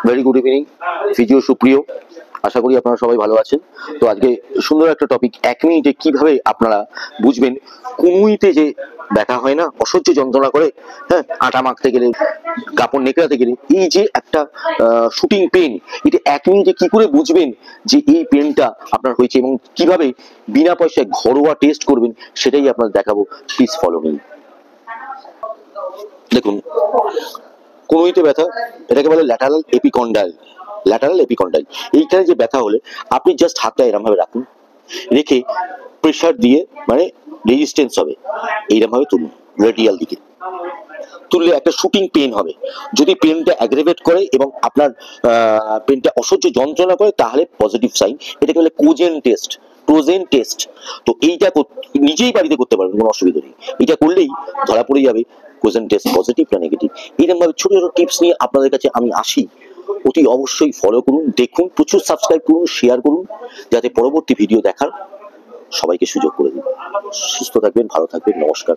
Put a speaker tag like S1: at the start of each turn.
S1: Very good evening physio সুপ্রিয়, আশা করি আপনারা সবাই ভালো আছেন। তো আজকে সুন্দর একটা টপিক, 1 মিনিটে কিভাবে আপনারা বুঝবেন কনুইতে যে ব্যথা হয় না, অসহ্য যন্ত্রণা করে, হ্যাঁ, আটা মাখতে গেলে, কাপড় নেকড়াতে গেলে এই যে একটা শুটিং পেন, এটা 1 মিনিটে কি করে বুঝবেন যে এই পেনটা আপনার হয়েছে এবং কিভাবে বিনা পয়সায় ঘরোয়া টেস্ট করবেন সেটাই আপনাদের দেখাবো। Please follow me. দেখুন, কনুইতে ব্যথা এটাকে বলে ল্যাটারাল এপিকন্ডাইল। ল্যাটারাল এপিকন্ডাইল এইখানে যে ব্যথা হলে আপনি জাস্ট হাতটা এরম ভাবে রাখুন, রেখে প্রেসার দিয়ে মানে রেজিস্ট্যান্স হবে, এইরকম ভাবে তুলুন, রেডিয়াল দিকে তুললে একটা শুটিং পেন হবে। যদি পেনটা অ্যাগ্রেভেট করে এবং আপনার পেনটা অসহ্য যন্ত্রণা করে তাহলে পজিটিভ সাইন। এটাকে বলে কোজেন টেস্ট, ট্রোজেন টেস্ট। তো এইটা নিজেই বাড়িতে করতে পারবেন, কোনো অসুবিধা নেই। এটা করলেই ধরা পড়ে যাবে কোজেন টেস্ট পজিটিভ না নেগেটিভ। এইরকম ভাবে ছোট ছোট টিপস নিয়ে আপনাদের কাছে আমি আসি। অতি অবশ্যই ফলো করুন, দেখুন, প্রচুর সাবস্ক্রাইব করুন, শেয়ার করুন, যাতে পরবর্তী ভিডিও দেখার সবাইকে সুযোগ করে দিন। সুস্থ থাকবেন, ভালো থাকবেন, নমস্কার।